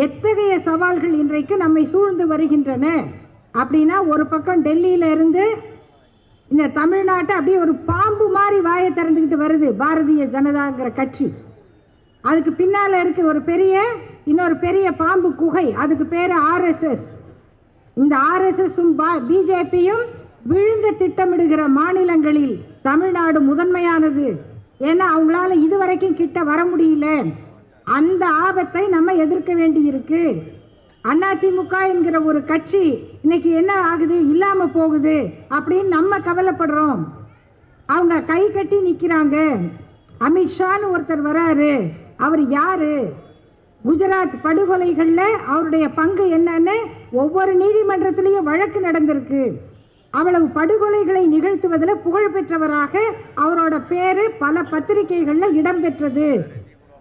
எத்தகைய சவால்கள் இன்றைக்கு நம்மை சூழ்ந்து வருகின்றன அப்படின்னா, ஒரு பக்கம் டெல்லியில இருந்து இந்த தமிழ்நாட்டை அப்படியே ஒரு பாம்பு மாதிரி வாயை திறந்துக்கிட்டு வருது பாரதிய ஜனதாங்கிற கட்சி. அதுக்கு பின்னால் இருக்க இன்னொரு பெரிய பாம்பு குகை, அதுக்கு பேர் ஆர்எஸ்எஸ். இந்த ஆர்எஸ்எஸும் பிஜேபியும் விழுங்க திட்டமிடுகிற மாநிலங்களில் தமிழ்நாடு முதன்மையானது. ஏன்னா அவங்களால இதுவரைக்கும் கிட்ட வர முடியல. அந்த ஆபத்தை நம்ம எதிர்க்க வேண்டி இருக்கு. அதிமுக என்கிற ஒரு கட்சி இன்னைக்கு என்ன ஆகுது, இல்லாம போகுது அப்படின்னு நம்ம கவலைப்படுறோம். அவங்க கை கட்டி நிற்கிறாங்க. அமித்ஷான்னு ஒருத்தர் வராரு. அவர் யாரு? குஜராத் படுகொலைகளில் அவருடைய பங்கு என்னன்னு ஒவ்வொரு நீதிமன்றத்திலையும் வழக்கு நடந்திருக்கு. அவ்வளவு படுகொலைகளை நிகழ்த்துவதில் புகழ்பெற்றவராக அவரோட பேரு பல பத்திரிகைகளில் இடம்பெற்றது.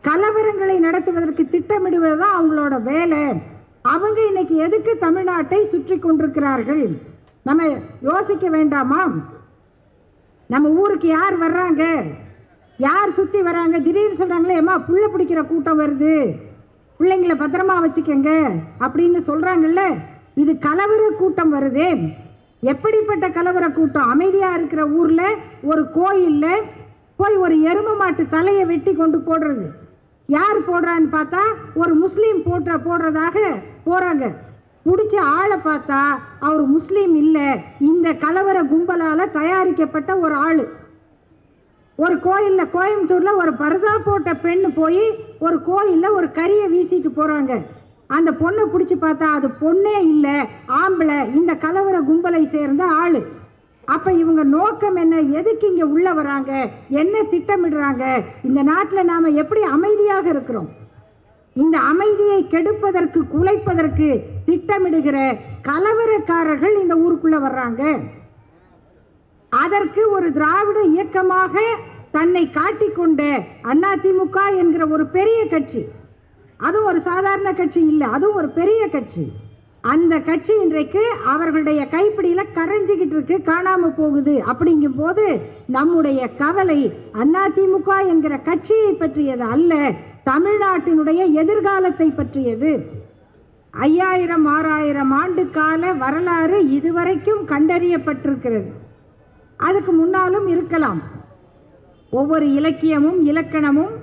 கலவரங்களை நடத்துவதற்கு திட்டமிடுவது தான் அவங்களோட வேலை. அவங்க இன்னைக்கு எதுக்கு தமிழ்நாட்டை சுற்றி கொண்டிருக்கிறார்கள்? நம்ம யோசிக்க வேண்டாமா? நம்ம ஊருக்கு யார் வர்றாங்க, யார் சுற்றி வராங்க? திடீர்னு சொல்கிறாங்களே, ஏம்மா புள்ள பிடிக்கிற கூட்டம் வருது, பிள்ளைங்களை பத்திரமா வச்சுக்கங்க அப்படின்னு சொல்கிறாங்கல்ல. இது கலவர கூட்டம் வருதே. எப்படிப்பட்ட கலவர கூட்டம்? அமைதியாக இருக்கிற ஊரில் ஒரு கோயிலில் போய் ஒரு எருமை மாட்டு தலையை வெட்டி கொண்டு போடுறது. யார் போடுறான்னு பார்த்தா ஒரு முஸ்லீம் போடுறதாக போகிறாங்க. பிடிச்ச ஆளை பார்த்தா அவர் முஸ்லீம் இல்லை, இந்த கலவர கும்பலால் தயாரிக்கப்பட்ட ஒரு ஆள். ஒரு கோயிலில், கோயம்புத்தூரில் ஒரு பரதா போட்ட பெண் போய் ஒரு கோயிலில் ஒரு கறியை வீசிட்டு போகிறாங்க. அந்த பொண்ணை பிடிச்சி பார்த்தா அது பொண்ணே இல்லை, ஆம்பளை, இந்த கலவர கும்பலை சேர்ந்த ஆள். அப்போ இவங்க நோக்கம் என்ன? எதுக்கு இங்கே உள்ள வராங்க? என்ன திட்டமிடுறாங்க? இந்த நாட்டில் நாம் எப்படி அமைதியாக இருக்கிறோம்? இந்த அமைதியை கெடுப்பதற்கு, குலைப்பதற்கு திட்டமிடுகிற கலவரக்காரர்கள் இந்த ஊருக்குள்ளே வர்றாங்க. அதற்கு ஒரு திராவிட இயக்கமாக தன்னை காட்டிக்கொண்ட அதிமுக என்கிற ஒரு பெரிய கட்சி, அதுவும் ஒரு சாதாரண கட்சி இல்லை, அதுவும் ஒரு பெரிய கட்சி. அந்த கட்சி இன்றைக்கு அவர்களுடைய கைப்பிடியில் கரைஞ்சிக்கிட்டு இருக்கு, காணாமல் போகுது. அப்படிங்கும் போது நம்முடைய கவலை அதிமுக என்கிற கட்சியை பற்றியது அல்ல, தமிழ்நாட்டினுடைய எதிர்காலத்தை பற்றியது. 5000 6000 ஆண்டு கால வரலாறு இதுவரைக்கும் கண்டறியப்பட்டிருக்கிறது. அதுக்கு முன்னாலும் இருக்கலாம். ஒவ்வொரு இலக்கியமும் இலக்கணமும்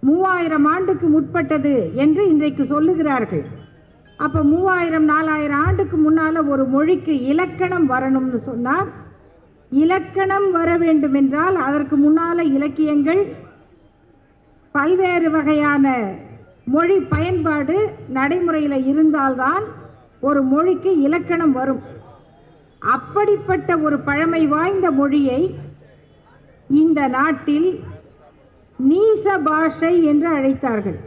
3000 ஆண்டுக்கு முற்பட்டது என்று இன்றைக்கு சொல்லுகிறார்கள். அப்போ 3000 4000 ஆண்டுக்கு முன்னால் ஒரு மொழிக்கு இலக்கணம் வரணும்னு சொன்னால், இலக்கணம் வர வேண்டும் என்றால் அதற்கு முன்னால் இலக்கியங்கள், பல்வேறு வகையான மொழி பயன்பாடு நடைமுறையில் இருந்தால்தான் ஒரு மொழிக்கு இலக்கணம் வரும். அப்படிப்பட்ட ஒரு பழமை வாய்ந்த மொழியை இந்த நாட்டில் நீச பாஷை என்று அழைத்தார்கள்.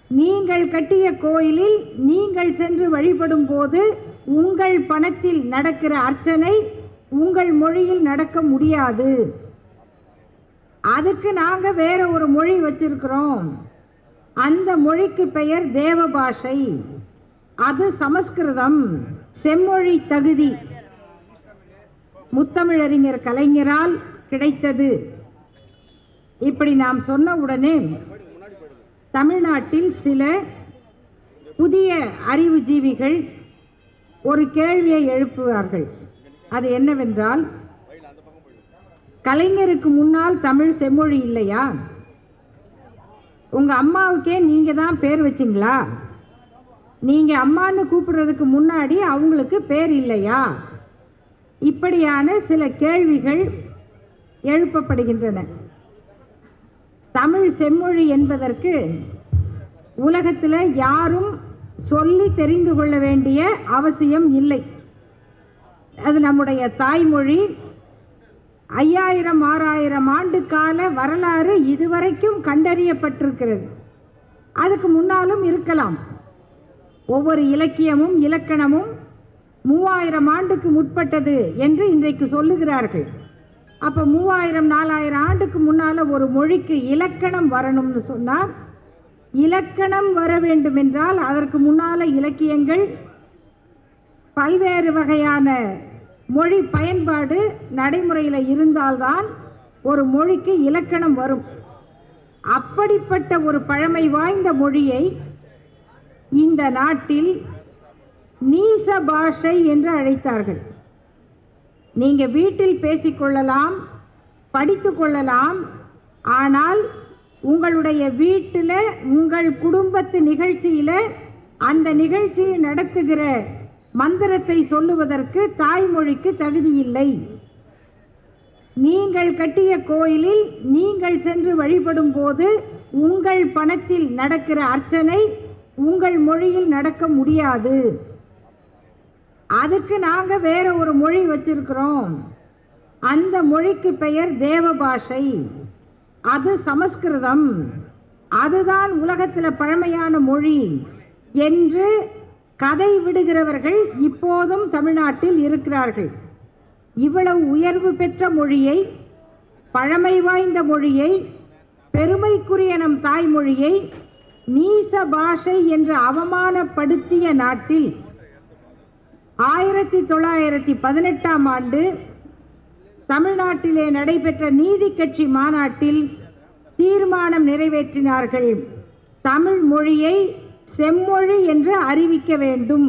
நீங்கள் கட்டிய கோயிலில் நீங்கள் சென்று வழிபடும் போது உங்கள் பணத்தில் நடக்கிற அர்ச்சனை உங்கள் மொழியில் நடக்க முடியாது. அதுக்கு நாங்கள் வேற ஒரு மொழி வச்சிருக்கிறோம். அந்த மொழிக்கு பெயர் தேவ பாஷை. அது சமஸ்கிருதம், செம்மொழி தகுதி முத்தமிழறிஞர் கலைஞரால் கிடைத்தது. இப்படி நாம் சொன்ன உடனே தமிழ்நாட்டில் சில புதிய அறிவுஜீவிகள் ஒரு கேள்வியை எழுப்புவார்கள். அது என்னவென்றால், கலைஞருக்கு முன்னால் தமிழ் செம்மொழி இல்லையா? உங்கள் அம்மாவுக்கே நீங்கள் தான் பேர் வச்சிங்களா? நீங்கள் அம்மான்னு கூப்பிடுறதுக்கு முன்னாடி அவங்களுக்கு பேர் இல்லையா? இப்படியான சில கேள்விகள் எழுப்பப்படுகின்றன. தமிழ் செம்மொழி என்பதற்கு உலகத்தில் யாரும் சொல்லி தெரிந்து கொள்ள வேண்டிய அவசியம் இல்லை. அது நம்முடைய தாய்மொழி. 5000 6000 ஆண்டு கால வரலாறு இதுவரைக்கும் கண்டறியப்பட்டிருக்கிறது. அதுக்கு முன்னாலும் இருக்கலாம். ஒவ்வொரு இலக்கியமும் இலக்கணமும் 3000 ஆண்டுக்கு முற்பட்டது என்று இன்றைக்கு சொல்லுகிறார்கள். அப்போ 3000 4000 ஆண்டுக்கு முன்னால் ஒரு மொழிக்கு இலக்கணம் வரணும்னு சொன்னால், இலக்கணம் வர வேண்டும் என்றால் அதற்கு முன்னால் இலக்கியங்கள், பல்வேறு வகையான மொழி பயன்பாடு நடைமுறையில் இருந்தால்தான் ஒரு மொழிக்கு இலக்கணம் வரும். அப்படிப்பட்ட ஒரு பழமை வாய்ந்த மொழியை இந்த நாட்டில் நீச பாஷை என்று அழைத்தார்கள். நீங்கள் வீட்டில் பேசிக்கொள்ளலாம், படித்து கொள்ளலாம், ஆனால் உங்களுடைய வீட்டில் உங்கள் குடும்பத்து நிகழ்ச்சியில் அந்த நிகழ்ச்சியை நடத்துகிற மந்திரத்தை சொல்லுவதற்கு தாய்மொழிக்கு தகுதியில்லை. நீங்கள் கட்டிய கோயிலில் நீங்கள் சென்று வழிபடும் போது உங்கள் பணத்தில் நடக்கிற அர்ச்சனை உங்கள் மொழியில் நடக்க முடியாது. அதுக்கு நாங்கள் வேற ஒரு மொழி வச்சிருக்கிறோம். அந்த மொழிக்கு பெயர் தேவபாஷை. அது சமஸ்கிருதம். அதுதான் உலகத்தில் பழமையான மொழி என்று கதை விடுகிறவர்கள் இப்போதும் தமிழ்நாட்டில் இருக்கிறார்கள். இவ்வளவு உயர்வு பெற்ற மொழியை, பழமை வாய்ந்த மொழியை, பெருமைக்குரிய நம் தாய்மொழியை நீச பாஷை என்று அவமானப்படுத்திய நாட்டில் 1918ஆம் ஆண்டு தமிழ்நாட்டிலே நடைபெற்ற நீதி கட்சி மாநாட்டில் தீர்மானம் நிறைவேற்றினார்கள். தமிழ் மொழியை செம்மொழி என்று அறிவிக்க வேண்டும்.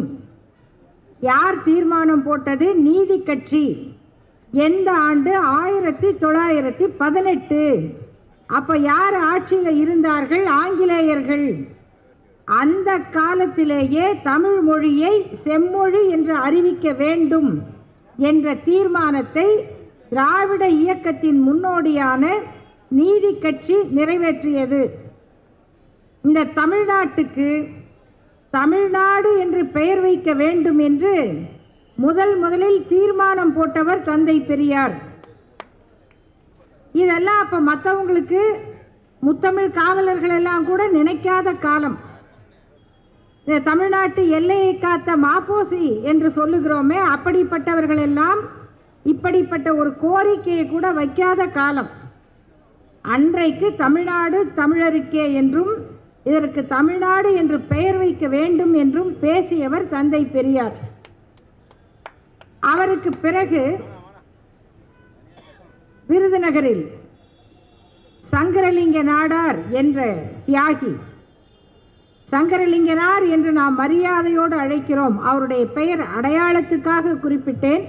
யார் தீர்மானம் போட்டது? நீதி கட்சி. எந்த ஆண்டு? 1918. அப்போ யார் ஆட்சியில் இருந்தார்கள்? ஆங்கிலேயர்கள். அந்த காலத்திலேயே தமிழ் மொழியை செம்மொழி என்று அறிவிக்க வேண்டும் என்ற தீர்மானத்தை திராவிட இயக்கத்தின் முன்னோடியான நீதி கட்சி நிறைவேற்றியது. இந்த தமிழ்நாட்டுக்கு தமிழ்நாடு என்று பெயர் வைக்க வேண்டும் என்று முதலில் தீர்மானம் போட்டவர் தந்தை பெரியார். இதெல்லாம் அப்போ மற்றவங்களுக்கு முத்தமிழ் காவலர்கள் எல்லாம் கூட நினைக்காத காலம். இந்த தமிழ்நாட்டு எல்லையை காத்த மாப்போசி என்று சொல்லுகிறோமே, அப்படிப்பட்டவர்கள் எல்லாம் இப்படிப்பட்ட ஒரு கோரிக்கையை கூட வைக்காத காலம். அன்றைக்கு தமிழ்நாடு தமிழருக்கே என்றும் இதற்கு தமிழ்நாடு என்று பெயர் வைக்க வேண்டும் என்றும் பேசியவர் தந்தை பெரியார். அவருக்கு பிறகு விருதுநகரில் சங்கரலிங்க நாடார் என்ற தியாகி, சங்கரலிங்கனார் என்று நாம் மரியாதையோடு அழைக்கிறோம். அவருடைய பெயர் அடையாளத்துக்காக குறிப்பிட்டேன்.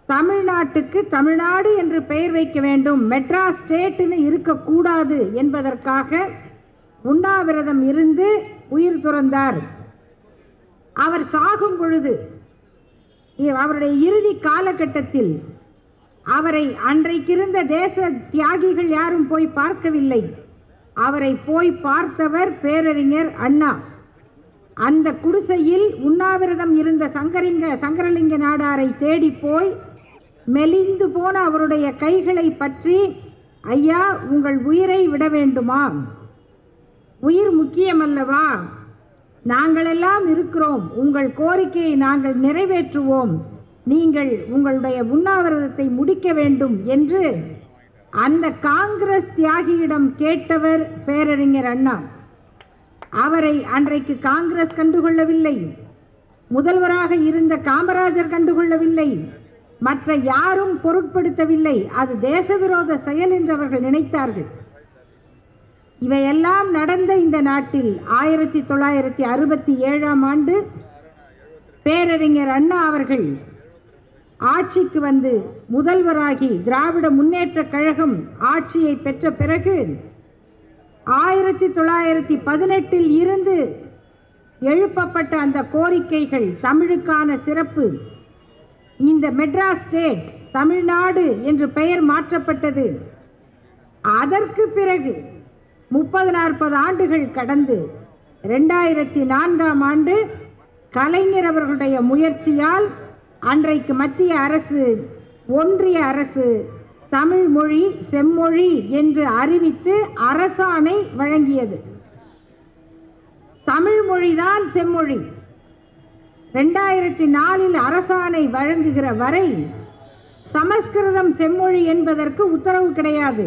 தமிழ்நாட்டுக்கு தமிழ்நாடு என்று பெயர் வைக்க வேண்டும், மெட்ராஸ் ஸ்டேட்னு இருக்கக்கூடாது என்பதற்காக உண்ணாவிரதம் இருந்து உயிர் துறந்தார். அவர் சாகும் பொழுது அவருடைய இறுதி காலகட்டத்தில் அவரை அன்றைக்கிருந்த தேச தியாகிகள் யாரும் போய் பார்க்கவில்லை. அவரை போய் பார்த்தவர் பேரறிஞர் அண்ணா. அந்த குடிசையில் உண்ணாவிரதம் இருந்த சங்கரலிங்க நாடாரை தேடி போய் மெலிந்து போன அவருடைய கைகளை பற்றி, ஐயா, உங்கள் உயிரை விட வேண்டுமா? உயிர் முக்கியமல்லவா? நாங்களெல்லாம் இருக்கிறோம், உங்கள் கோரிக்கையை நாங்கள் நிறைவேற்றுவோம், நீங்கள் உங்களுடைய உண்ணாவிரதத்தை முடிக்க வேண்டும் என்று அந்த காங்கிரஸ் தியாகியிடம் கேட்டவர் பேரறிஞர் அண்ணா. அவரை அன்றைக்கு காங்கிரஸ் கண்டுகொள்ளவில்லை, முதல்வராக இருந்த காமராஜர் கண்டுகொள்ளவில்லை, மற்ற யாரும் பொருட்படுத்தவில்லை. அது தேசவிரோத செயல் என்று அவர்கள் நினைத்தார்கள். இவையெல்லாம் நடந்த இந்த நாட்டில் 1967ஆம் ஆண்டு பேரறிஞர் அண்ணா அவர்கள் ஆட்சிக்கு வந்து முதல்வராகி திராவிட முன்னேற்றக் கழகம் ஆட்சியை பெற்ற பிறகு 1918 இருந்து எழுப்பப்பட்ட அந்த கோரிக்கைகள், தமிழுக்கான சிறப்பு, இந்த மெட்ராஸ் ஸ்டேட் தமிழ்நாடு என்று பெயர் மாற்றப்பட்டது. அதற்கு பிறகு 30-40 ஆண்டுகள் கடந்து 2004ஆம் ஆண்டு கலைஞர் அவர்களுடைய முயற்சியால் அன்றைக்கு மத்திய அரசு, ஒன்றிய அரசு தமிழ் மொழி செம்மொழி என்று அறிவித்து அரசாணை வழங்கியது. தமிழ் மொழிதான் செம்மொழி. 2004 அரசாணை வழங்குகிற வரை சமஸ்கிருதம் செம்மொழி என்பதற்கு உத்தரவு கிடையாது.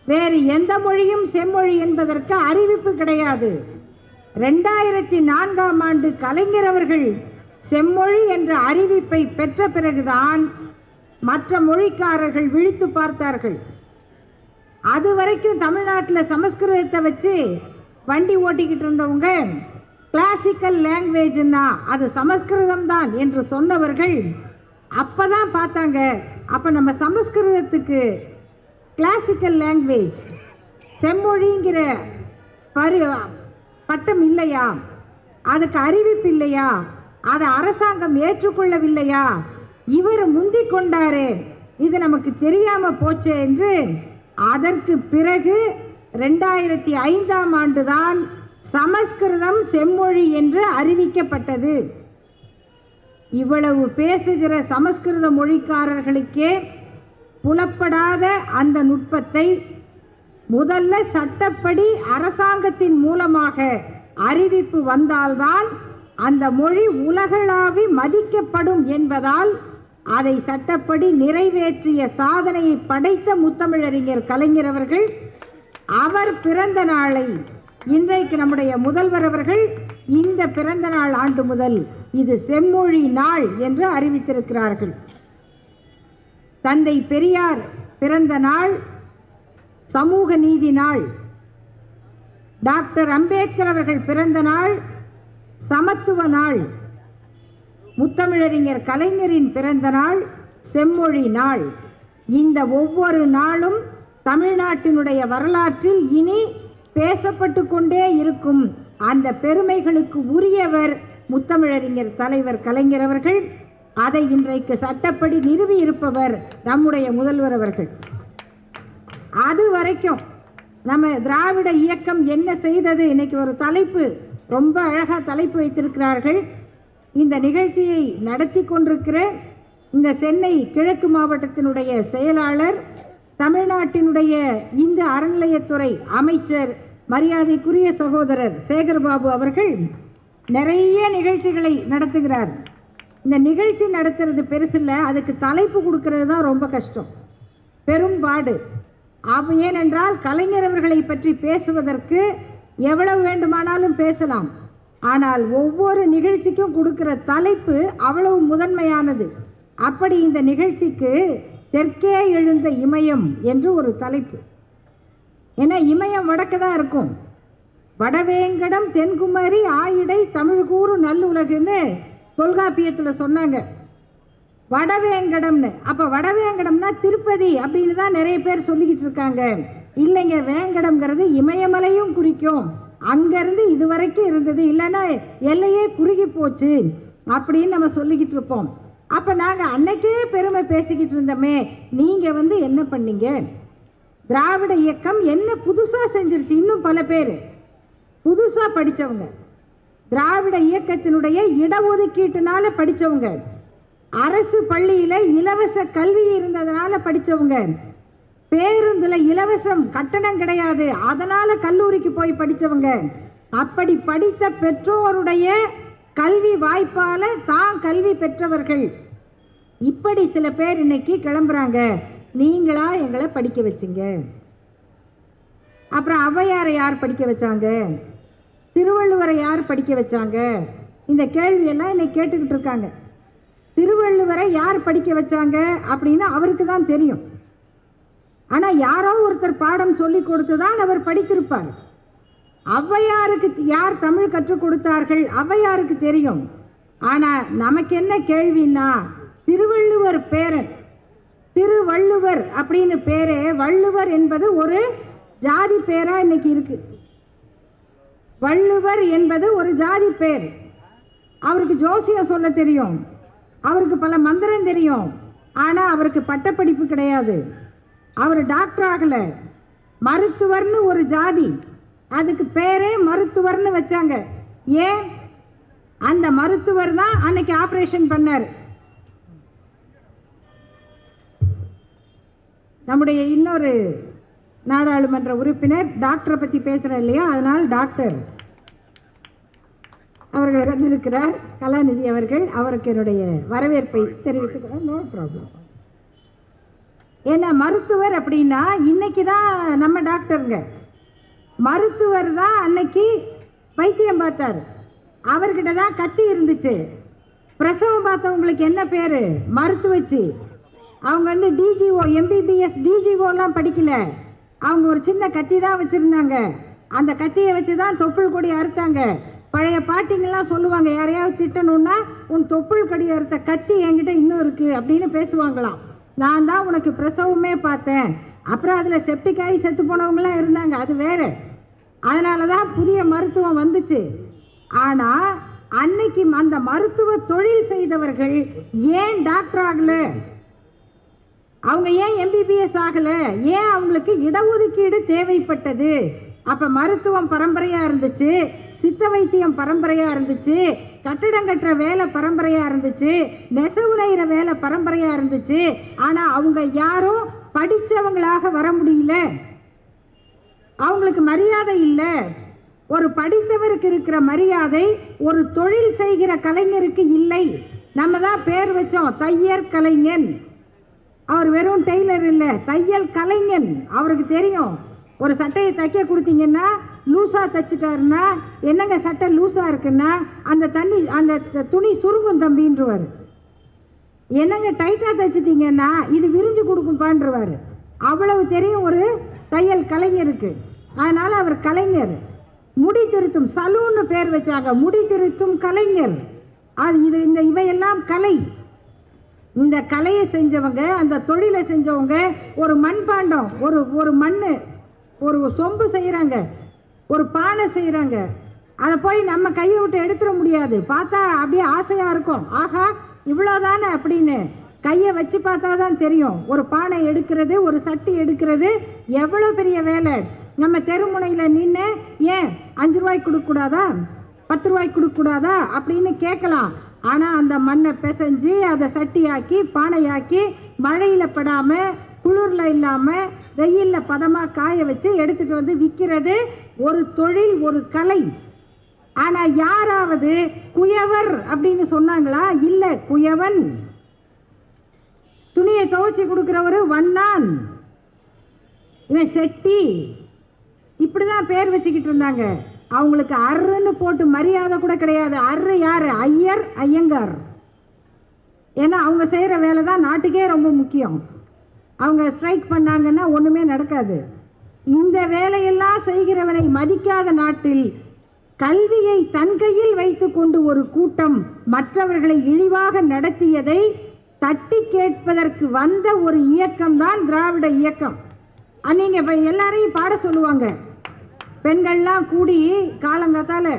வேறு எந்த மொழியும் செம்மொழி என்பதற்கு அறிவிப்பு கிடையாது. 2004ஆம் ஆண்டு கலைஞர் அவர்கள் செம்மொழி என்ற அறிவிப்பை பெற்ற பிறகுதான் மற்ற மொழிக்காரர்கள் விழித்து பார்த்தார்கள். அது வரைக்கும் தமிழ்நாட்டில் சமஸ்கிருதத்தை வச்சு வண்டி ஓட்டிக்கிட்டு இருந்தவங்க கிளாசிக்கல் லாங்குவேஜ்னா அது சமஸ்கிருதம் தான் என்று சொன்னவர்கள் அப்போ தான் பார்த்தாங்க, அப்போ நம்ம சமஸ்கிருதத்துக்கு கிளாசிக்கல் லாங்குவேஜ் செம்மொழிங்கிற பட்டம் இல்லையா, அதுக்கு அறிவிப்பு இல்லையா, அதை அரசாங்கம் ஏற்றுக்கொள்ளவில்லையா, இவர் முந்திக் கொண்டாரே, இது நமக்கு தெரியாமல் போச்சே என்று அதற்கு பிறகு 2005ஆம் ஆண்டுதான் சமஸ்கிருதம் செம்மொழி என்று அறிவிக்கப்பட்டது. இவ்வளவு பேசுகிற சமஸ்கிருத மொழிக்காரர்களுக்கே புலப்படாத அந்த நுட்பத்தை முதல்ல சட்டப்படி அரசாங்கத்தின் மூலமாக அறிவிப்பு வந்தால்தான் அந்த மொழி உலகளாவி மதிக்கப்படும் என்பதால் அதை சட்டப்படி நிறைவேற்றிய சாதனையை படைத்த முத்தமிழறிஞர் கலைஞர் அவர்கள் அவர் பிறந்த நாளை இன்றைக்கு நம்முடைய முதல்வர் அவர்கள் இந்த பிறந்த நாள் ஆண்டு முதல் இது செம்மொழி நாள் என்று அறிவித்திருக்கிறார்கள். தந்தை பெரியார் பிறந்த நாள் சமூக நீதி நாள், டாக்டர் அம்பேத்கர் அவர்கள் பிறந்த நாள் சமத்துவ நாள், முத்தமிழறிஞர் கலைஞரின் பிறந்த நாள் செம்மொழி நாள். இந்த ஒவ்வொரு நாளும் தமிழ்நாட்டினுடைய வரலாற்றில் இனி பேசப்பட்டு கொண்டே இருக்கும். அந்த பெருமைகளுக்கு உரியவர் முத்தமிழறிஞர் தலைவர் கலைஞர் அவர்கள். அதை இன்றைக்கு சட்டப்படி நிறுவியிருப்பவர் நம்முடைய முதல்வர் அவர்கள். அது வரைக்கும் நம்ம திராவிட இயக்கம் என்ன செய்தது, இன்னைக்கு ஒரு தலைப்பு ரொம்ப அழகாக தலைப்பு வைத்திருக்கிறார்கள். இந்த நிகழ்ச்சியை நடத்தி கொண்டிருக்கிற இந்த சென்னை கிழக்கு மாவட்டத்தினுடைய செயலாளர், தமிழ்நாட்டினுடைய இந்து அறநிலையத்துறை அமைச்சர் மரியாதைக்குரிய சகோதரர் சேகர்பாபு அவர்கள் நிறைய நிகழ்ச்சிகளை நடத்துகிறார். இந்த நிகழ்ச்சி நடத்துறது பெருசில்லை, அதுக்கு தலைப்பு கொடுக்கறது தான் ரொம்ப கஷ்டம், பெரும்பாடு. ஏனென்றால் கலைஞர் அவர்களை பற்றி பேசுவதற்கு எவ்வளவு வேண்டுமானாலும் பேசலாம், ஆனால் ஒவ்வொரு நிகழ்ச்சிக்கும் கொடுக்கிற தலைப்பு அவ்வளவு முதன்மையானது. அப்படி இந்த நிகழ்ச்சிக்கு தெற்கே எழுந்த இமயம் என்று ஒரு தலைப்பு. ஏன்னா இமயம் வடக்கு தான் இருக்கும். வடவேங்கடம் தென்குமரி ஆயிடை தமிழ் கூறு நல்லுலகுன்னு தொல்காப்பியத்தில் சொன்னாங்க. வடவேங்கடம்னு, அப்போ வடவேங்கடம்னா திருப்பதி அப்படின்னு தான் நிறைய பேர் சொல்லிக்கிட்டு இருக்காங்க. இல்லைங்க, வேங்கடம்ங்கிறது இமயமலையும் குறிக்கும். அங்கேருந்து இது வரைக்கும் இருந்தது, இல்லைன்னா எல்லையே குறுகி போச்சு அப்படின்னு நம்ம சொல்லிக்கிட்டு இருப்போம். அப்போ நாங்கள் அன்னைக்கே பெருமை பேசிக்கிட்டு இருந்தோமே, நீங்கள் என்ன பண்ணீங்க? திராவிட இயக்கம் என்ன புதுசாக செஞ்சிருச்சு? இன்னும் பல பேர் புதுசாக படித்தவங்க, திராவிட இயக்கத்தினுடைய இடஒதுக்கீட்டுனால படித்தவங்க, அரசு பள்ளியில் இலவச கல்வி இருந்ததுனால படித்தவங்க, பேருந்தில் இலவசம் கட்டணம் கிடையாது அதனால் கல்லூரிக்கு போய் படித்தவங்க, அப்படி படித்த பெற்றோருடைய கல்வி வாய்ப்பால் தான் கல்வி பெற்றவர்கள், இப்படி சில பேர் இன்னைக்கு கிளம்புறாங்க. நீங்களா எங்களை படிக்க வச்சிங்க. அப்புறம் ஔவையாரை யார் படிக்க வச்சாங்க? திருவள்ளுவரை யார் படிக்க வச்சாங்க? இந்த கேள்வியெல்லாம் இன்னைக்கு கேட்டுக்கிட்டு இருக்காங்க. திருவள்ளுவரை யார் படிக்க வச்சாங்க அப்படின்னு அவருக்கு தான் தெரியும். ஆனால் யாரோ ஒருத்தர் பாடம் சொல்லி கொடுத்து தான் அவர் படித்திருப்பார். ஔவையாருக்கு யார் தமிழ் கற்றுக் கொடுத்தார்கள்? ஔவையாருக்கு தெரியும். ஆனால் நமக்கு என்ன கேள்வின்னா, திருவள்ளுவர் பேரன், திருவள்ளுவர் அப்படின்னு பேரே, வள்ளுவர் என்பது ஒரு ஜாதி பேரா இன்னைக்கு இருக்கு. வள்ளுவர் என்பது ஒரு ஜாதி பேர். அவருக்கு ஜோசியம் சொல்ல தெரியும், அவருக்கு பல மந்திரம் தெரியும், ஆனால் அவருக்கு பட்டப்படிப்பு கிடையாது, அவர் டாக்டர் ஆகலை. மருத்துவர்னு ஒரு ஜாதி, அதுக்கு பேரே மருத்துவர்னு வச்சாங்க. ஏன்? அந்த மருத்துவர் தான் அன்னைக்கு ஆப்ரேஷன் பண்ணார். நம்முடைய இன்னொரு நாடாளுமன்ற உறுப்பினர் டாக்டரை பற்றி பேசுகிறேன் இல்லையா, அதனால் டாக்டர் அவர்கள் வந்திருக்கிறார், கலாநிதி அவர்கள். அவருக்கு என்னுடைய வரவேற்பை தெரிவித்துக்கிறேன். No problem. ஏன்னா மருத்துவர் அப்படின்னா இன்னைக்கு தான் நம்ம டாக்டருங்க, மருத்துவர் தான் அன்னைக்கு வைத்தியம் பார்த்தார். அவர்கிட்ட தான் கத்தி இருந்துச்சு. பிரசவம் பார்த்தவங்களுக்கு என்ன பேர்? மருத்துவச்சி. அவங்க டிஜிஓ, எம்பிபிஎஸ், டிஜிஓலாம் படிக்கல, அவங்க ஒரு சின்ன கத்தி தான் வச்சுருந்தாங்க. அந்த கத்தியை வச்சு தான் தொப்புள் கொடி அறுத்தாங்க. பழைய பாட்டிங்கெல்லாம் சொல்லுவாங்க, யாரையாவது திட்டணும்னா உன் தொப்புள் கொடி அறுத்த கத்தி என்கிட்ட இன்னும் இருக்குது அப்படின்னு பேசுவாங்களாம். நான் தான் உனக்கு பிரசவமே பார்த்தேன். அப்புறம் அதில் செப்டிக் ஆகி செத்து போனவங்களாம் இருந்தாங்க, அது வேறு. அதனால தான் புதிய மருத்துவம் வந்துச்சு. ஆனால் அன்னைக்கு அந்த மருத்துவ தொழில் செய்தவர்கள் ஏன் டாக்டர் ஆகலை? அவங்க ஏன் எம்பிபிஎஸ் ஆகலை? ஏன் அவங்களுக்கு இடஒதுக்கீடு தேவைப்பட்டது? அப்போ மருத்துவம் பரம்பரையாக இருந்துச்சு, சித்த வைத்தியம் பரம்பரையாக இருந்துச்சு, கட்டிடம் கட்டுற வேலை பரம்பரையாக இருந்துச்சு, நெசவு நெய்கிற வேலை பரம்பரையாக இருந்துச்சு. ஆனால் அவங்க யாரும் படித்தவங்களாக வர முடியல. அவங்களுக்கு மரியாதை இல்லை. ஒரு படித்தவருக்கு இருக்கிற மரியாதை ஒரு தொழில் செய்கிற கலைஞருக்கு இல்லை. நம்ம தான் பேர் வச்சோம் தையர் கலைஞன். அவர் வெறும் டெய்லர் இல்லை, தையல் கலைஞன். அவருக்கு தெரியும், ஒரு சட்டையை தைக்க கொடுத்தீங்கன்னா லூஸாக தைச்சிட்டாருன்னா, என்னங்க சட்டை லூஸாக இருக்குன்னா அந்த துணி சுருங்கும் தம்பின்றவர். என்னங்க டைட்டாக தைச்சிட்டிங்கன்னா இது விரிஞ்சு கொடுக்கும்பான்றவர். அவ்வளவு தெரியும் ஒரு தையல் கலைஞருக்கு. அதனால் அவர் கலைஞர். முடி திருத்தும் சலூன்னு பேர் வச்சாங்க, முடி திருத்தும் கலைஞர். அது இவையெல்லாம் கலை. இந்த கலையை செஞ்சவங்க, அந்த தொழிலை செஞ்சவங்க ஒரு மண்பாண்டம், ஒரு மண், ஒரு சொம்பு செய்கிறாங்க, ஒரு பானை செய்கிறாங்க. அதை போய் நம்ம கையை விட்டு எடுத்துட முடியாது. பார்த்தா அப்படியே ஆசையாக இருக்கும், ஆஹா இவ்வளோதானே அப்படின்னு. கையை வச்சு பார்த்தா தான் தெரியும். ஒரு பானை எடுக்கிறது, ஒரு சட்டி எடுக்கிறது எவ்வளோ பெரிய வேலை. நம்ம தெருமுனையில் நின்று ஏன் 5 ரூபாய்க்கு கொடுக்கக்கூடாதா, 10 ரூபாய்க்கு கொடுக்கக்கூடாதா அப்படின்னு கேட்கலாம். ஆனால் அந்த மண்ணை பிசைஞ்சு அதை சட்டியாக்கி பானையாக்கி மழையில் படாமல் குளிரில் இல்லாமல் வெயிலில் பதமாக காய வச்சு எடுத்துகிட்டு வந்து விற்கிறது ஒரு தொழில், ஒரு கலை. ஆனால் யாராவது குயவர் அப்படின்னு சொன்னாங்களா? இல்லை, குயவன். துணியை துவைச்சி கொடுக்குறவர் வண்ணான், இவன் செட்டி, இப்படி தான் பேர் வச்சுக்கிட்டு இருந்தாங்க. அவங்களுக்கு அருன்னு போட்டு மரியாதை கூட கிடையாது. அரு யார்? ஐயர், ஐயங்கார். ஏன்னா அவங்க செய்கிற வேலை தான் நாட்டுக்கே ரொம்ப முக்கியம். அவங்க ஸ்ட்ரைக் பண்ணாங்கன்னா ஒன்றுமே நடக்காது. இந்த வேலையெல்லாம் செய்கிறவனை மதிக்காத நாட்டில் கல்வியை தன் கையில் வைத்து கொண்டு ஒரு கூட்டம் மற்றவர்களை இழிவாக நடத்தியதை தட்டி கேட்பதற்கு வந்த ஒரு இயக்கம்தான் திராவிட இயக்கம். நீங்கள் இப்போ எல்லாரையும் பாட சொல்லுவாங்க. பெண்கள்லாம் கூடி காலங்காத்தால்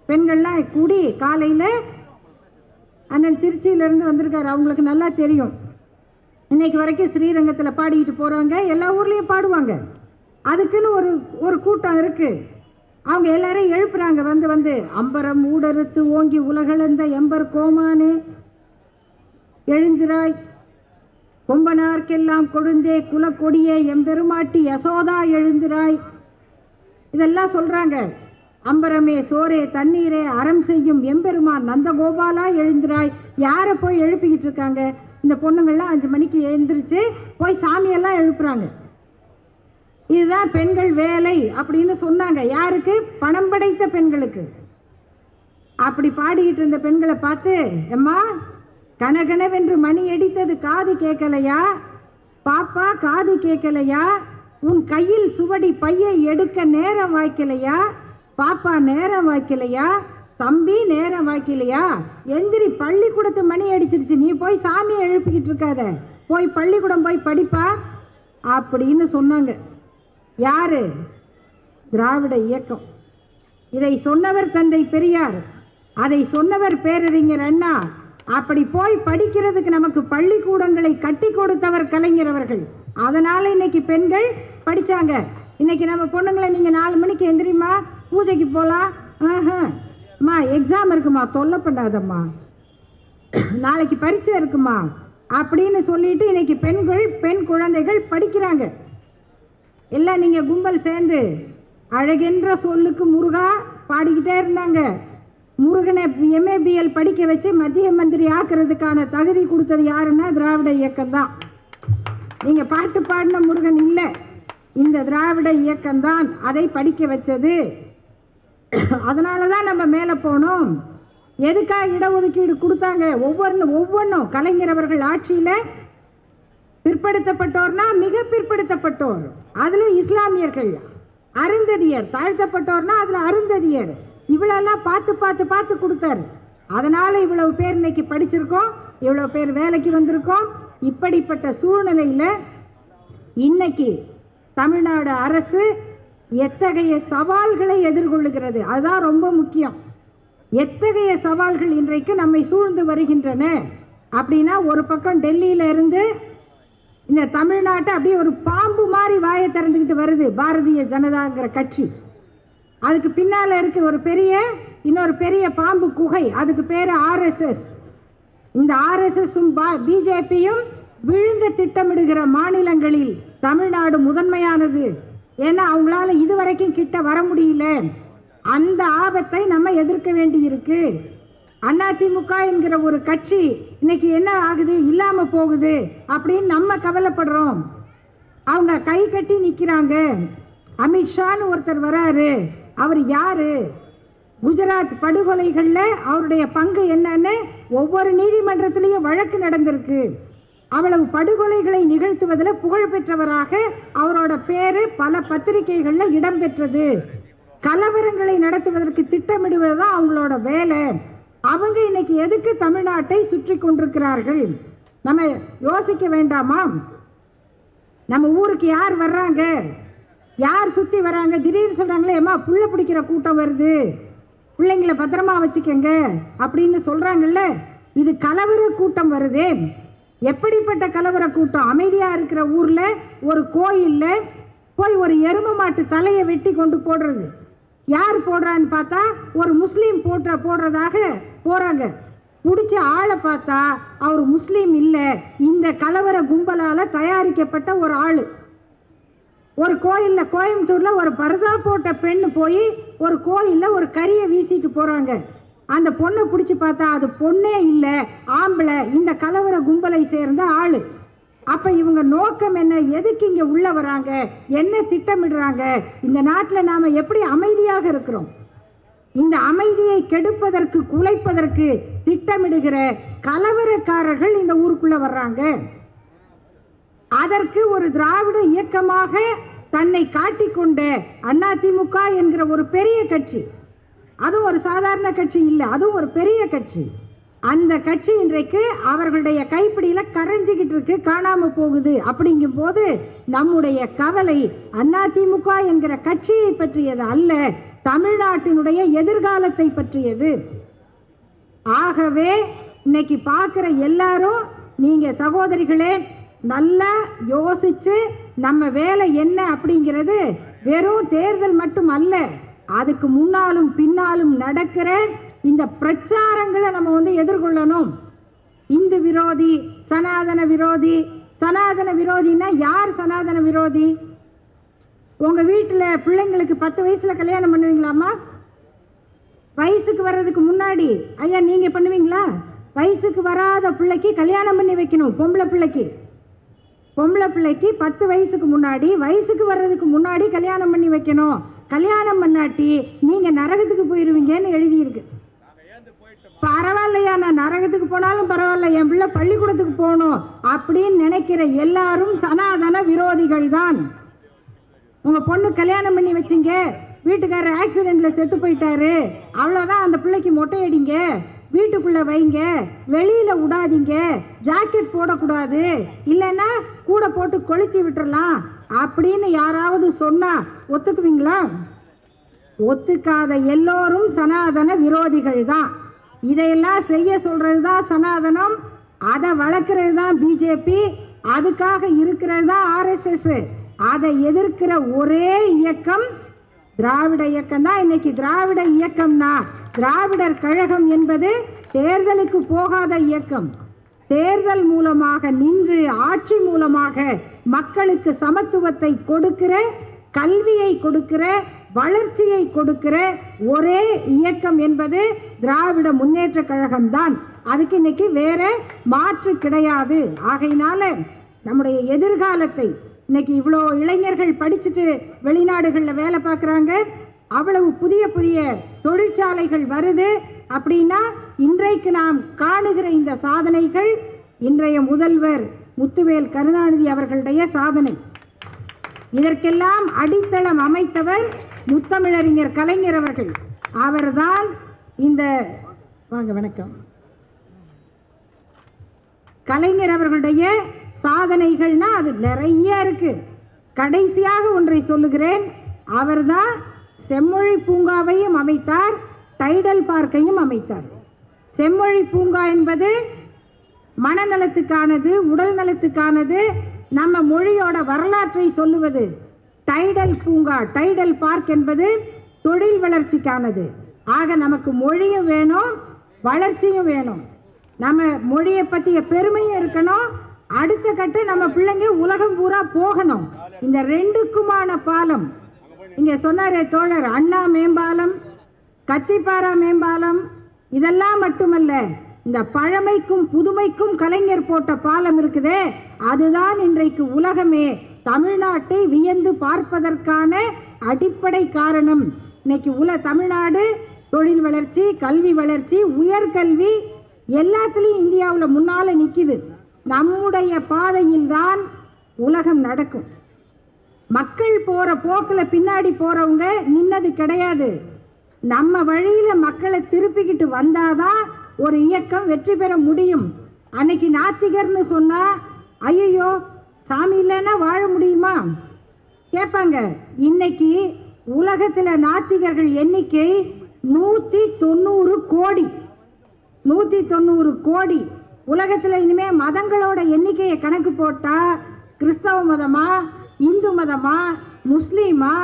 பெண்கள்லாம் கூடி காலையில், அண்ணன் திருச்சியிலேருந்து வந்திருக்காரு, அவங்களுக்கு நல்லா தெரியும். இன்னைக்கு வரைக்கும் ஸ்ரீரங்கத்தில் பாடிக்கிட்டு போகிறாங்க, எல்லா ஊர்லேயும் பாடுவாங்க. அதுக்குன்னு ஒரு கூட்டம் இருக்குது. அவங்க எல்லாரையும் எழுப்புறாங்க, வந்து அம்பரம் ஊடறுத்து ஓங்கி உலகளந்த எம்பர் கோமானே எழுந்திராய், கொம்பனார்க்கெல்லாம் கொழுந்தே குலக்கொடியே எம்பெருமாட்டி யசோதா எழுந்திராய், இதெல்லாம் சொல்கிறாங்க. அம்பரமே சோரே தண்ணீரே அறம் செய்யும் எம்பெருமான் நந்தகோபாலா எழுந்திராய். யாரை போய் எழுப்பிக்கிட்டு இருக்காங்க? இந்த பொண்ணுங்கள்லாம் 5 மணிக்கு எழுந்திரிச்சு போய் சாமியெல்லாம் எழுப்புறாங்க. இதுதான் பெண்கள் வேலை அப்படின்னு சொன்னாங்க. யாருக்கு? பணம் படைத்த பெண்களுக்கு. அப்படி பாடிக்கிட்டு இருந்த பெண்களை பார்த்து, எம்மா கனகனவென்று மணி அடித்தது காது கேட்கலையா? பாப்பா காது கேட்கலையா? உன் கையில் சுவடி பையை எடுக்க நேரம் வாய்க்கலையா? பாப்பா நேரம் வாய்க்கலையா? தம்பி நேரம் வாய்க்கலையா? எந்திரி, பள்ளிக்கூடத்து மணி அடிச்சிருச்சு, நீ போய் சாமியை எழுப்பிக்கிட்டு இருக்காத, போய் பள்ளிக்கூடம் போய் படிப்பா அப்படின்னு சொன்னாங்க. யாரு? திராவிட இயக்கம். இதை சொன்னவர் தந்தை பெரியார், அதை சொன்னவர் பேரறிஞர் அண்ணா. அப்படி போய் படிக்கிறதுக்கு நமக்கு பள்ளிக்கூடங்களை கட்டி கொடுத்தவர் கலைஞர் அவர்கள். அதனால் இன்னைக்கு பெண்கள் படித்தாங்க. இன்னைக்கு நம்ம பொண்ணுங்களை நீங்கள் 4 மணிக்கு எந்திரிம்மா, பூஜைக்கு போகலாம், அம்மா எக்ஸாம் இருக்குமா, தொல்லை பண்ணாதம்மா, நாளைக்கு பரீட்சை இருக்குமா அப்படின்னு சொல்லிட்டு இன்னைக்கு பெண் குழந்தைகள் படிக்கிறாங்க. எல்லாம் நீங்கள் கும்பல் சேர்ந்து அழகென்ற சொல்லுக்கு முருகா பாடிக்கிட்டே இருந்தாங்க. முருகனை MABL படிக்க வச்சு மத்திய மந்திரி ஆக்கிறதுக்கான தகுதி கொடுத்தது யாருன்னா திராவிட இயக்கம் தான். நீங்கள் பாட்டு பாடின முருகன் இல்லை, இந்த திராவிட இயக்கம்தான் அதை படிக்க வச்சது. அதனால தான் நம்ம மேலே போனோம். எதுக்காக இடஒதுக்கீடு கொடுத்தாங்க? ஒவ்வொன்றும் கலைஞர் அவர்கள் ஆட்சியில் பிற்படுத்தப்பட்டோர்னா மிக பிற்படுத்தப்பட்டோர், அதில் இஸ்லாமியர்கள், அருந்ததியர், தாழ்த்தப்பட்டோர்னா அதுல அருந்ததியர். இவ்வளெல்லாம் பார்த்து பார்த்து பார்த்து கொடுத்தாரு. அதனால இவ்வளவு பேர் இன்னைக்கு படிச்சிருக்கோம், இவ்வளவு பேர் வேலைக்கு வந்திருக்கோம். இப்படிப்பட்ட சூழ்நிலையில இன்னைக்கு தமிழ்நாடு அரசு எத்தகைய சவால்களை எதிர்கொள்ளுகிறது, அதுதான் ரொம்ப முக்கியம். எத்தகைய சவால்கள் இன்றைக்கு நம்மை சூழ்ந்து வருகின்றன அப்படின்னா, ஒரு பக்கம் டெல்லியில இருந்து இந்த தமிழ்நாட்டை அப்படியே ஒரு பாம்பு மாதிரி வாயை திறந்துக்கிட்டு வருது பாரதிய ஜனதாங்கிற கட்சி. அதுக்கு பின்னால் இருக்கு ஒரு இன்னொரு பெரிய பாம்பு குகை, அதுக்கு பேர் ஆர்எஸ்எஸ். இந்த ஆர்எஸ்எஸும் பிஜேபியும் விழுங்க திட்டமிடுகிற மாநிலங்களில் தமிழ்நாடு முதன்மையானது. ஏன்னா அவங்களால இதுவரைக்கும் கிட்ட வர முடியல. அந்த ஆபத்தை நம்ம எதிர்க்க வேண்டி இருக்கு. அதிமுக என்கிற ஒரு கட்சி இன்னைக்கு என்ன ஆகுது, இல்லாம போகுது அப்படின்னு நம்ம கவலைப்படுறோம். அவங்க கை கட்டி நிற்கிறாங்க. அமித்ஷான்னு ஒருத்தர் வராரு. அவர் யாரு? குஜராத் படுகொலைகளில் அவருடைய பங்கு என்னன்னு ஒவ்வொரு நீதிமன்றத்திலையும் வழக்கு நடந்திருக்கு. அவ்வளவு படுகொலைகளை நிகழ்த்துவதில் புகழ்பெற்றவராக அவரோட பேரு பல பத்திரிகைகளில் இடம்பெற்றது. கலவரங்களை நடத்துவதற்கு திட்டமிடுவது தான் அவங்களோட வேலை. அவங்க இன்னைக்கு எதுக்கு தமிழ்நாட்டை சுற்றி கொண்டிருக்கிறார்கள்? நம்ம யோசிக்க வேண்டாமா? நம்ம ஊருக்கு யார் வர்றாங்க, யார் சுற்றி வராங்க? திடீர்னு சொல்கிறாங்களே, ஏம்மா புள்ள பிடிக்கிற கூட்டம் வருது, பிள்ளைங்களை பத்திரமா வச்சுக்கங்க அப்படின்னு சொல்கிறாங்கல்ல. இது கலவர கூட்டம் வருதே. எப்படிப்பட்ட கலவர கூட்டம்? அமைதியாக இருக்கிற ஊரில் ஒரு கோயிலில் போய் ஒரு எருமை மாட்டு தலையை வெட்டி கொண்டு போடுறது. யார் போடுறான்னு பார்த்தா ஒரு முஸ்லீம் போடுறதாக போகிறாங்க. பிடிச்ச ஆளை பார்த்தா அவர் முஸ்லீம் இல்லை, இந்த கலவர கும்பலால் தயாரிக்கப்பட்ட ஒரு ஆள். ஒரு கோயிலில், கோயம்புத்தூரில் ஒரு பரதா போட்ட பெண் போய் ஒரு கோயிலில் ஒரு கறியை வீசிட்டு போகிறாங்க. அந்த பொண்ணை பிடிச்சி பார்த்தா அது பொண்ணே இல்லை, ஆம்பளை, இந்த கலவர கும்பலை சேர்ந்த ஆள். அப்போ இவங்க நோக்கம் என்ன? எதுக்கு இங்கே உள்ள வராங்க? என்ன திட்டமிடுறாங்க? இந்த நாட்டில் நாம் எப்படி அமைதியாக இருக்கிறோம்? இந்த அமைதியை கெடுப்பதற்கு, குலைப்பதற்கு திட்டமிடுகிற கலவரக்காரர்கள் இந்த ஊருக்குள்ள வர்றாங்க. அதற்கு ஒரு திராவிட இயக்கமாக தன்னை காட்டிக்கொண்ட அதிமுக என்கிற ஒரு பெரிய கட்சி, அதுவும் ஒரு சாதாரண கட்சி இல்லை, அதுவும் ஒரு பெரிய கட்சி. அந்த கட்சி இன்றைக்கு அவர்களுடைய கைப்பிடியில் கரைஞ்சிக்கிட்டு இருக்கு, காணாமல் போகுது. அப்படிங்கும் போது நம்முடைய கவலை அதிமுக என்கிற கட்சியை பற்றியது அல்ல, தமிழ்நாட்டினுடைய எதிர்காலத்தை பற்றியது. ஆகவே இன்னைக்கு பார்க்குற எல்லாரும், நீங்கள் சகோதரிகளே நல்லா யோசிச்சு, நம்ம வேலை என்ன அப்படிங்கிறது வெறும் தேர்தல் மட்டும் அல்ல, அதுக்கு முன்னாலும் பின்னாலும் நடக்கிற இந்த பிரச்சாரங்களை நம்ம எதிர்கொள்ளணும். இந்து விரோதி, சனாதன விரோதி. சனாதன விரோதின்னா யார் சனாதன விரோதி? உங்கள் வீட்டில் பிள்ளைங்களுக்கு 10 வயசில் கல்யாணம் பண்ணுவீங்களாம்மா? வயசுக்கு வர்றதுக்கு முன்னாடி ஐயா நீங்கள் பண்ணுவீங்களா? வயசுக்கு வராத பிள்ளைக்கு கல்யாணம் பண்ணி வைக்கணும். பொம்பளை பிள்ளைக்கு 10 வயசுக்கு முன்னாடி, வயசுக்கு வர்றதுக்கு முன்னாடி கல்யாணம் பண்ணி வைக்கணும். கல்யாணம் பண்ணாட்டி நீங்கள் நரகத்துக்கு போயிடுவீங்கன்னு எழுதியிருக்கு. பரவாயில்லையா, நான் நரகத்துக்கு போனாலும் பரவாயில்ல, என் பிள்ளை பள்ளிக்கூடத்துக்கு போகணும் அப்படின்னு நினைக்கிற எல்லாரும் சனாதன விரோதிகள் தான். உங்கள் பொண்ணு கல்யாணம் பண்ணி வச்சிங்க, வீட்டுக்காரர் ஆக்சிடெண்ட்டில் செத்து போயிட்டாரு, அவ்வளோதான், அந்த பிள்ளைக்கு மொட்டையடிங்க, வீட்டுக்குள்ளே வைங்க, வெளியில் விடாதீங்க, ஜாக்கெட் போடக்கூடாது, இல்லைன்னா கூட போட்டு கொளுத்தி விட்டுறலாம் அப்படின்னு யாராவது சொன்னால் ஒத்துக்குவீங்களா? ஒத்துக்காத எல்லோரும் சனாதன விரோதிகள் தான். இதையெல்லாம் செய்ய சொல்கிறது தான் சனாதனம், அதை வளர்க்குறது தான் பிஜேபி, அதுக்காக இருக்கிறது தான் ஆர்எஸ்எஸ். அதை எதிர்க்கிற ஒரே இயக்கம் திராவிட இயக்கம் தான். இன்னைக்கு திராவிட இயக்கம்னா, திராவிடர் கழகம் என்பது தேர்தலுக்கு போகாத இயக்கம். தேர்தல் மூலமாக நின்று, ஆட்சி மூலமாக மக்களுக்கு சமத்துவத்தை கொடுக்கிற, கல்வியை கொடுக்கிற, வளர்ச்சியை கொடுக்கிற ஒரே இயக்கம் என்பது திராவிட முன்னேற்ற கழகம் தான். அதுக்கு இன்னைக்கு வேற மாற்று கிடையாது. ஆகையினால நம்முடைய எதிர்காலத்தை, இன்னைக்கு இவ்வளோ இளைஞர்கள் படிச்சுட்டு வெளிநாடுகளில் வேலை பார்க்குறாங்க, அவ்வளவு புதிய புதிய தொழிற்சாலைகள் வருது அப்படின்னா, இன்றைக்கு நாம் காணுகிற இந்த சாதனைகள் இன்றைய முதல்வர் முத்துவேல் கருணாநிதி அவர்களுடைய சாதனை. இதற்கெல்லாம் அடித்தளம் அமைத்தவர் முத்தமிழறிஞர் கலைஞர் அவர்கள். அவர்தான் இந்த வணக்கம் கலைஞர் அவர்களுடைய சாதனைகள்னா அது நிறைய இருக்கு. கடைசியாக ஒன்றை சொல்லுகிறேன். அவர்தான் செம்மொழி பூங்காவையும் அமைத்தார், டைடல் பார்க்கையும் அமைத்தார். செம்மொழி பூங்கா என்பது மனநலத்துக்கானது, உடல் நலத்துக்கானது, நம்ம மொழியோட வரலாற்றை சொல்லுவது. டைடல் பூங்கா, டைடல் பார்க் என்பது தொழில் வளர்ச்சிக்கானது. ஆக நமக்கு மொழியும் வேணும், வளர்ச்சியும் வேணும். நம்ம மொழியை பற்றிய பெருமையும் இருக்கணும். அடுத்த கட்ட நம்ம பிள்ளைங்க உலகம் பூரா போகணும். இந்த ரெண்டுக்குமான பாலம் இங்கே சொன்னாரே தோழர், அண்ணா மேம்பாலம், கத்திப்பாரா மேம்பாலம், இதெல்லாம் மட்டுமல்ல, இந்த பழமைக்கும் புதுமைக்கும் கலைஞர் போட்ட பாலம் இருக்குதே, அதுதான் இன்றைக்கு உலகமே தமிழ்நாட்டை வியந்து பார்ப்பதற்கான அடிப்படை காரணம். இன்னைக்கு தமிழ்நாடு தொழில் வளர்ச்சி, கல்வி வளர்ச்சி, உயர்கல்வி எல்லாத்துலேயும் இந்தியாவில் முன்னால் நிற்கிது. நம்முடைய பாதையில் தான் உலகம் நடக்கும். மக்கள் போகிற போக்கில் பின்னாடி போகிறவங்க நின்னது கிடையாது. நம்ம வழியில் மக்களை திருப்பிக்கிட்டு வந்தாதான் ஒரு இயக்கம் வெற்றி பெற முடியும். அன்னைக்கு நாத்திகர்னு சொன்னால் ஐயோ சாமி இல்லைன்னா வாழ முடியுமா கேட்பாங்க. இன்னைக்கு உலகத்தில் நாத்திகர்கள் எண்ணிக்கை 190 கோடி. 190 கோடி. உலகத்தில் இனிமேல் மதங்களோட எண்ணிக்கையை கணக்கு போட்டால் கிறிஸ்தவ மதமா, இந்து மதமா, முஸ்லீமா,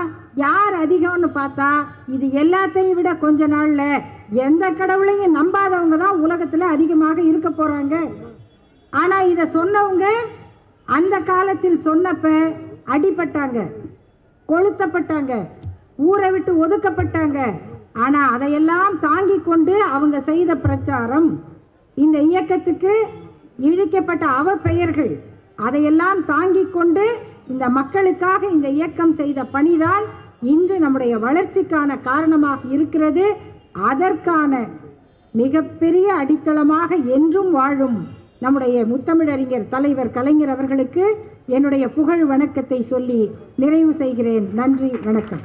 யார் அதிகம்னு பார்த்தா இது எல்லாத்தையும் விட கொஞ்ச நாளில் எந்த கடவுளையும் நம்பாதவங்க தான் உலகத்தில் அதிகமாக இருக்க போகிறாங்க. ஆனால் இதை சொன்னவங்க அந்த காலத்தில் சொன்னப்ப அடிபட்டாங்க, கொளுத்தப்பட்டாங்க, ஊரை விட்டு ஒதுக்கப்பட்டாங்க. ஆனால் அதையெல்லாம் தாங்கி கொண்டு அவங்க செய்த பிரச்சாரம், இந்த இயக்கத்துக்கு இழிக்கப்பட்ட அவப்பெயர்கள், அதையெல்லாம் தாங்கி கொண்டு இந்த மக்களுக்காக இந்த இயக்கம் செய்த பணிதான் இன்று நம்முடைய வளர்ச்சிக்கான காரணமாக இருக்கிறது. அதற்கான மிகப்பெரிய அடித்தளமாக என்றும் வாழும் நம்முடைய முத்தமிழறிஞர் தலைவர் கலைஞர் அவர்களுக்கு என்னுடைய புகழ் வணக்கத்தை சொல்லி நிறைவு செய்கிறேன். நன்றி, வணக்கம்.